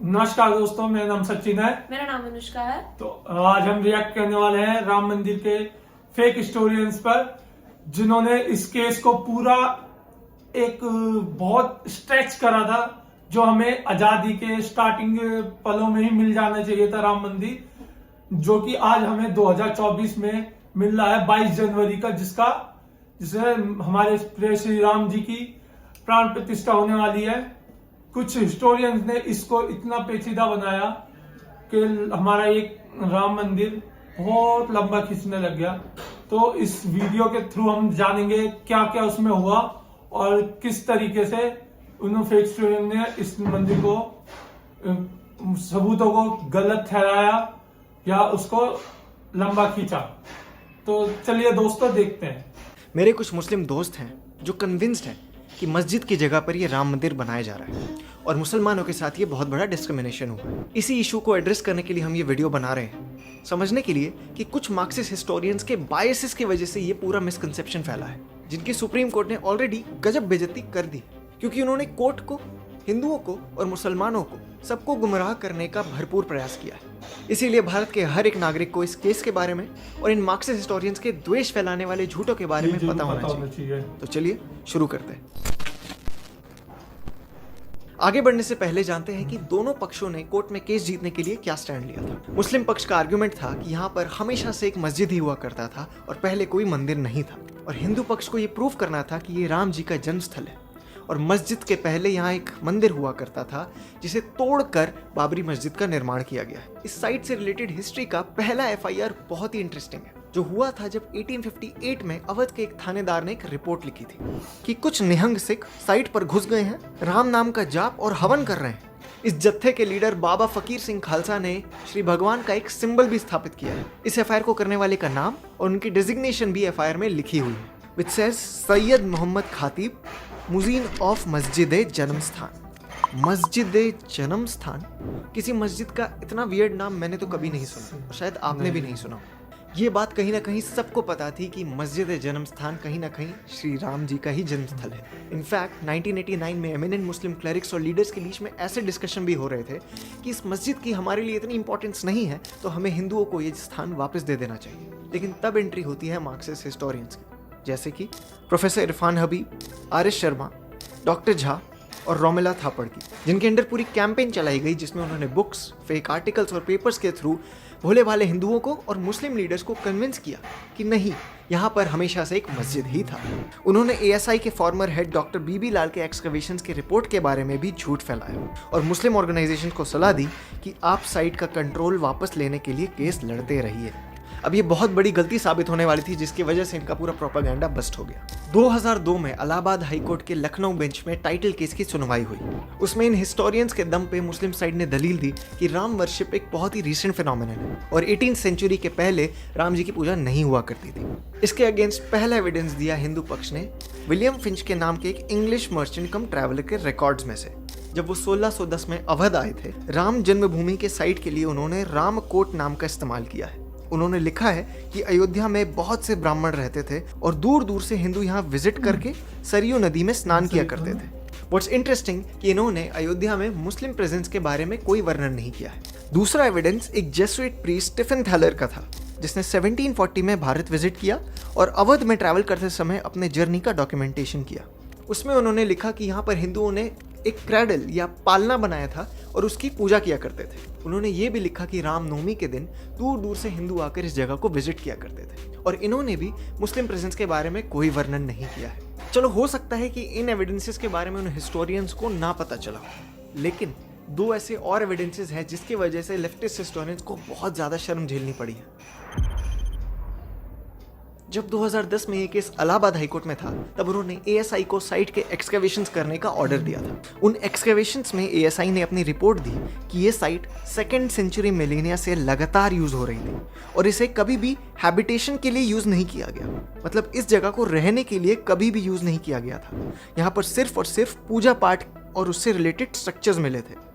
नमस्कार दोस्तों, मेरा नाम सचिन है। मेरा नाम अनुष्का है। तो आज हम रिएक्ट करने वाले हैं राम मंदिर के फेक हिस्टोरियंस पर, जिन्होंने इस केस को पूरा एक बहुत स्ट्रेच करा था, जो हमें आजादी के स्टार्टिंग पलों में ही मिल जाना चाहिए था राम मंदिर, जो कि आज हमें 2024 में मिल रहा है 22 जनवरी का, जिसे हमारे प्रिय श्री राम जी की प्राण प्रतिष्ठा होने वाली है। कुछ हिस्टोरियंस ने इसको इतना पेचीदा बनाया कि हमारा एक राम मंदिर बहुत लंबा खींचने लग गया। तो इस वीडियो के थ्रू हम जानेंगे क्या क्या उसमें हुआ और किस तरीके से उन फेक हिस्टोरियन ने इस मंदिर को सबूतों को गलत ठहराया या उसको लंबा खींचा। तो चलिए दोस्तों, देखते हैं। मेरे कुछ मुस्लिम दोस्त हैं जो कन्विंस्ड हैं कि मस्जिद की जगह पर ये राम मंदिर बनाया जा रहा है और मुसलमानों के साथ ये बहुत बड़ा डिस्क्रिमिनेशन हुआ है। इसी इशू को एड्रेस करने के लिए हम ये वीडियो बना रहे हैं, समझने के लिए कि कुछ मार्क्सिस्ट हिस्टोरियंस के बायसेस की वजह से ये पूरा मिसकंसेप्शन फैला है, जिनकी सुप्रीम कोर्ट ने ऑलरेडी गजब बेइज्जती कर दी, क्योंकि उन्होंने कोर्ट को, हिंदुओं को और मुसलमानों को सबको गुमराह करने का भरपूर प्रयास किया है। इसीलिए भारत के हर एक नागरिक को इस केस के बारे में और इन मार्क्सिस्ट हिस्टोरियंस के द्वेष फैलाने वाले झूठों के बारे में पता होना चाहिए। तो चलिए शुरू करते हैं। आगे बढ़ने से पहले जानते हैं कि दोनों पक्षों ने कोर्ट में केस जीतने के लिए क्या स्टैंड लिया था। मुस्लिम पक्ष का आर्गुमेंट था कि यहाँ पर हमेशा से एक मस्जिद ही हुआ करता था और पहले कोई मंदिर नहीं था, और हिंदू पक्ष को ये प्रूव करना था कि ये राम जी का जन्म स्थल है और मस्जिद के पहले यहाँ एक मंदिर हुआ करता था, जिसे तोड़कर बाबरी मस्जिद का निर्माण किया गया है। इस साइट से रिलेटेड हिस्ट्री का पहला FIR बहुत ही इंटरेस्टिंग है, जो हुआ था जब 1858 में अवध के एक थानेदार ने एक रिपोर्ट लिखी थी कि कुछ निहंग सिख साइट पर घुस गए हैं, राम नाम का जाप और हवन कर रहे हैं। इस जत्थे के लीडर बाबा फकीर सिंह खालसा ने श्री भगवान का एक सिंबल भी स्थापित किया है। इस FIR को करने वाले का नाम और उनकी डेजिग्नेशन भी FIR में लिखी हुई है, विच सेज सैयद मोहम्मद खातिब, मुजीन ऑफ मस्जिद जन्म स्थान। मस्जिद जन्म स्थान, किसी मस्जिद का इतना वियर्ड नाम मैंने तो कभी नहीं सुना, और शायद आपने भी नहीं सुना। ये बात कहीं ना कहीं सबको पता थी कि मस्जिद जन्म स्थान कहीं ना कहीं श्री राम जी का ही जन्म स्थल है। इनफैक्ट 1989 में एमिनेंट मुस्लिम क्लरिक्स और लीडर्स के बीच में ऐसे डिस्कशन भी हो रहे थे कि इस मस्जिद की हमारे लिए इतनी इंपॉर्टेंस नहीं है, तो हमें हिंदुओं को ये स्थान वापस दे देना चाहिए। लेकिन तब एंट्री होती है मार्क्सिस्ट हिस्टोरियंस की, जैसे कि professor Irfan Habib, RS Sharma, doctor Jha और रोमिला थापड़ की, जिनके अंडर पूरी कैंपेन चलाई गई, जिसमें उन्होंने बुक्स, फेक आर्टिकल्स और पेपर्स के थ्रू भोले भाले हिंदुओं को और मुस्लिम लीडर्स को कन्विंस किया कि नहीं, यहाँ पर हमेशा से एक मस्जिद ही था। उन्होंने ASI के फॉर्मर हेड डॉक्टर BB लाल के एक्सकवेशंस के रिपोर्ट के बारे में भी झूठ फैलाया और मुस्लिम ऑर्गेनाइजेशन को सलाह दी कि आप साइट का कंट्रोल वापस लेने के लिए केस लड़ते रहिए। अब ये बहुत बड़ी गलती साबित होने वाली थी, जिसकी वजह से इनका पूरा प्रोपेगेंडा बस्ट हो गया। 2002 में इलाहाबाद हाईकोर्ट के लखनऊ बेंच में टाइटल केस की सुनवाई हुई। उसमें इन हिस्टोरियंस के दम पे मुस्लिम साइड ने दलील दी कि राम वर्शिप एक बहुत ही रीसेंट फिनोमेनन है और 18वीं सेंचुरी के पहले राम जी की पूजा नहीं हुआ करती थी। इसके अगेंस्ट पहला एविडेंस दिया हिंदू पक्ष ने विलियम फिंच के नाम के एक इंग्लिश मर्चेंट कम ट्रैवलर के रिकॉर्ड्स में से। जब वो 1610 में अवध आए थे, राम जन्मभूमि के साइट के लिए उन्होंने रामकोट नाम का इस्तेमाल किया है। उन्होंने लिखा है कि अयोध्या में बहुत से ब्राह्मण रहते थे और दूर दूर से हिंदू यहाँ विजिट करके सरयू नदी में स्नान किया करते थे। व्हाट्स इंटरेस्टिंग कि इन्होंने अयोध्या में मुस्लिम प्रेजेंस के बारे में कोई वर्णन नहीं किया है। दूसरा एविडेंस एक जेसुइट प्रीस्ट स्टीफन थैलर का था, जिसने 1740 में भारत विजिट किया और अवध में ट्रैवल करते समय अपने जर्नी का डॉक्यूमेंटेशन किया। उसमें उन्होंने लिखा कि यहाँ पर हिंदुओं ने एक क्रैडल या पालना बनाया था और उसकी पूजा किया करते थे। उन्होंने ये भी लिखा कि रामनवमी के दिन दूर दूर से हिंदू आकर इस जगह को विजिट किया करते थे, और इन्होंने भी मुस्लिम प्रेजेंस के बारे में कोई वर्णन नहीं किया है। चलो, हो सकता है कि इन एविडेंसेस के बारे में उन हिस्टोरियंस को ना पता चला, लेकिन दो ऐसे और एविडेंसेस हैं जिसकी वजह से लेफ्टिस्ट हिस्टोरियंस को बहुत ज़्यादा शर्म झेलनी पड़ी है। जब 2010 में ये केस इलाहाबाद हाईकोर्ट में था, तब उन्होंने ASI को साइट के एक्सकवेशंस करने का ऑर्डर दिया था। उन एक्सकवेशंस में ASI ने अपनी रिपोर्ट दी कि ये साइट 2nd सेंचुरी मिलेनिया से लगातार यूज हो रही थी और इसे कभी भी हैबिटेशन के लिए यूज नहीं किया गया। मतलब इस जगह को रहने के लिए कभी भी यूज नहीं किया गया था। यहाँ पर सिर्फ और सिर्फ पूजा पाठ और उससे रिलेटेड स्ट्रक्चर्स मिले थे।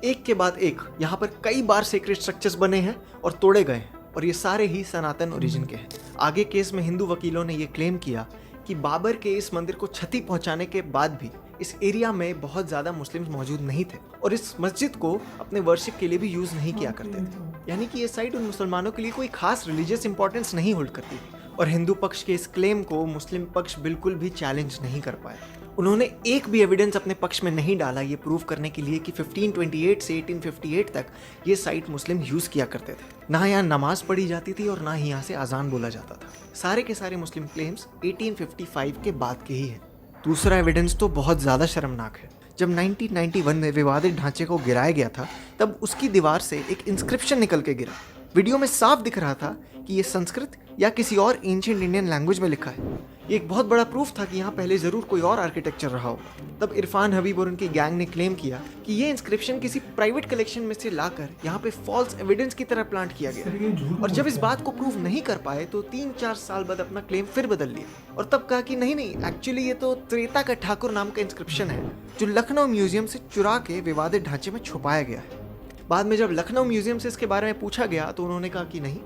एक के बाद एक यहाँ पर कई बार सेक्रेट स्ट्रक्चर्स बने हैं और तोड़े गए हैं, और ये सारे ही सनातन ओरिजिन के हैं। आगे केस में हिंदू वकीलों ने ये क्लेम किया कि बाबर के इस मंदिर को क्षति पहुंचाने के बाद भी इस एरिया में बहुत ज़्यादा मुस्लिम्स मौजूद नहीं थे और इस मस्जिद को अपने वर्शिप के लिए भी यूज़ नहीं किया करते थे। यानी कि ये साइट उन मुसलमानों के लिए कोई खास रिलीजियस इंपॉर्टेंस नहीं होल्ड करती थी और हिंदू पक्ष के इस क्लेम को मुस्लिम पक्ष बिल्कुल भी चैलेंज नहीं कर पाए। उन्होंने एक भी एविडेंस अपने पक्ष में नहीं डाला ये प्रूव करने के लिए कि 1528 से 1858 तक ये साइट मुस्लिम यूज़ किया करते थे। ना यहाँ नमाज पढ़ी जाती थी और ना ही यहाँ से अजान बोला जाता था। सारे के सारे मुस्लिम क्लेम्स 1855 के बाद के ही हैं। दूसरा एविडेंस तो बहुत ज़्यादा शर्मनाक है। जब 1991 में विवादित ढांचे को गिराया गया था तब उसकी दीवार से एक इंस्क्रिप्शन निकल के गिरा। वीडियो में साफ दिख रहा था कि ये संस्कृत या किसी और एंशिएंट इंडियन लैंग्वेज में लिखा है। ये एक बहुत बड़ा प्रूफ था कि यहाँ पहले ज़रूर कोई और आर्किटेक्चर रहा होगा। तब इरफान हबीब और उनकी गैंग ने क्लेम किया कि ये इंस्क्रिप्शन किसी प्राइवेट कलेक्शन में से लाकर यहाँ पे फॉल्स एविडेंस की तरह प्लांट किया गया और जब इस बात को प्रूव नहीं कर पाए तो 3-4 साल बाद अपना क्लेम फिर बदल लिया और तब कहा कि नहीं एक्चुअली ये तो त्रेता का ठाकुर नाम का इंस्क्रिप्शन है जो लखनऊ म्यूजियम से चुरा के विवादित ढांचे में छुपाया गया है। बाद में जब लखनऊ म्यूजियम से इसके बारे में पूछा गया तो उन्होंने कहा कि नहीं,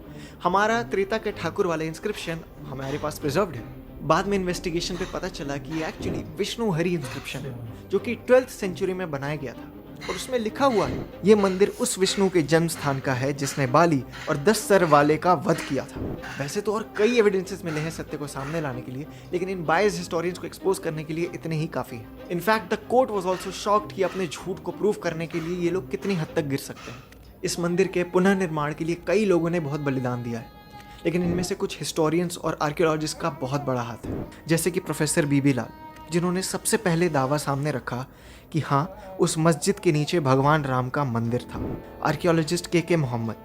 हमारा त्रेता के ठाकुर वाला इंस्क्रिप्शन हमारे पास प्रिजर्व्ड है। बाद में इन्वेस्टिगेशन पे पता चला कि ये एक्चुअली विष्णु हरि इंस्क्रिप्शन है जो कि 12th सेंचुरी में बनाया गया था और उसमें लिखा हुआ है ये मंदिर उस विष्णु के जन्म स्थान का है जिसने बाली और 10 सर वाले का वध किया था। वैसे तो और कई एविडेंसेस मिले हैं सत्य को सामने लाने के लिए, लेकिन इन बायस्ड हिस्टोरियंस को एक्सपोज करने के लिए इतने ही काफी है। In fact the court was also shocked कि अपने झूठ को प्रूव करने के लिए ये लोग कितनी हद तक गिर सकते हैं। इस मंदिर के पुनर्निर्माण के लिए कई लोगों ने बहुत बलिदान दिया है, लेकिन इनमें से कुछ हिस्टोरियंस और आर्कियोलॉजिस्ट का बहुत बड़ा हाथ है, जैसे कि प्रोफेसर बीबी लाल, जिन्होंने सबसे पहले दावा सामने रखा कि हाँ, उस मस्जिद के नीचे भगवान राम का मंदिर था। आर्कियोलॉजिस्ट के मोहम्मद,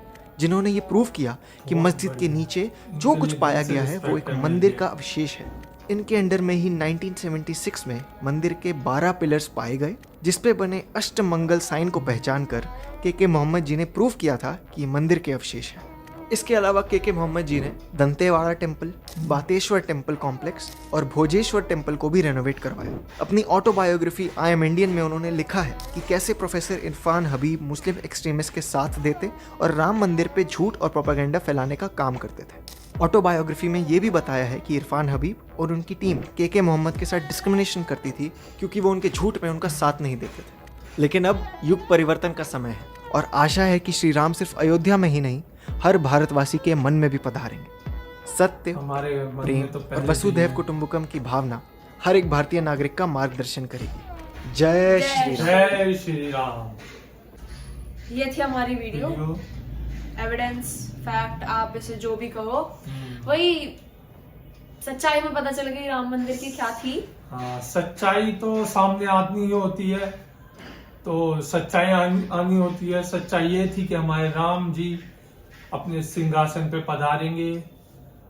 जिन्होंने ये प्रूव किया कि मस्जिद के नीचे जो कुछ पाया गया है वो एक मंदिर का अवशेष है। इनके अंडर में ही 1976 में मंदिर के 12 पिलर्स पाए गए जिसपे बने अष्टमंगल साइन को पहचान कर के मोहम्मद जी ने प्रूव किया था कि ये मंदिर के अवशेष हैं। इसके अलावा के मोहम्मद जी ने दंतेवाड़ा टेम्पल, बातेश्वर टेम्पल कॉम्प्लेक्स और भोजेश्वर टेम्पल को भी रेनोवेट करवाया। अपनी ऑटोबायोग्राफी आई एम इंडियन में उन्होंने लिखा है कि कैसे प्रोफेसर इरफान हबीब मुस्लिम एक्सट्रीमिस्ट के साथ देते और राम मंदिर पे झूठ और प्रोपेगेंडा फैलाने का काम करते थे। ऑटोबायोग्राफी में ये भी बताया है कि इरफान हबीब और उनकी टीम के मोहम्मद के साथ डिस्क्रिमिनेशन करती थी क्योंकि वो उनके झूठ में उनका साथ नहीं देते थे। लेकिन अब युग परिवर्तन का समय है और आशा है कि श्री राम सिर्फ अयोध्या में ही नहीं, हर भारतवासी के मन में भी पधारेंगे। सत्य, प्रेम और वसुधैव कुटुंबकम की भावना हर एक भारतीय नागरिक का मार्गदर्शन करेगी। जय श्री राम। जय श्री राम। ये थी हमारी वीडियो। एविडेंस, फैक्ट, आप इसे जो भी कहो, वही सच्चाई में पता चल गई राम मंदिर की क्या थी। हाँ, सच्चाई तो सामने आनी ही होती है, तो सच्चाई आनी होती है। सच्चाई ये थी कि हमारे राम जी अपने सिंहासन पे पधारेंगे,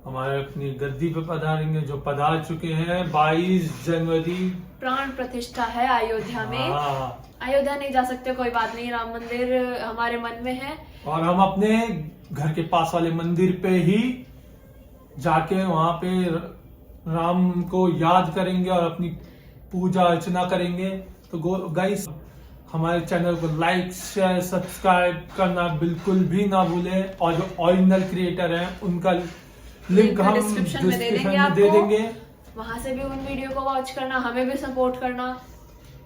हमारे अपनी गद्दी पे पधारेंगे, जो पधार चुके हैं। 22 जनवरी प्राण प्रतिष्ठा है अयोध्या में। अयोध्या नहीं जा सकते, कोई बात नहीं, राम मंदिर हमारे मन में है और हम अपने घर के पास वाले मंदिर पे ही जाके वहां पे राम को याद करेंगे और अपनी पूजा अर्चना करेंगे। तो गाइस, हमारे चैनल को लाइक, शेयर, सब्सक्राइब करना बिल्कुल भी ना भूले और जो ओरिजिनल क्रिएटर हैं उनका लिंक हम डिस्क्रिप्शन में दे देंगे। वहां से भी उन वीडियो को वॉच करना, हमें भी सपोर्ट करना।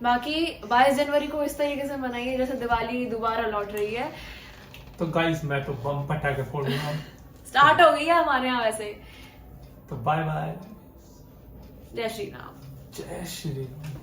बाकी 22 जनवरी को इस तरीके से मनाइए जैसे दिवाली दोबारा लौट रही है। तो गाइस, मैं तो बम पटाखे फोड़ूंगा। स्टार्ट हो गई है हमारे यहाँ वैसे। तो बाय बाय। जय श्री राम। जय श्री राम।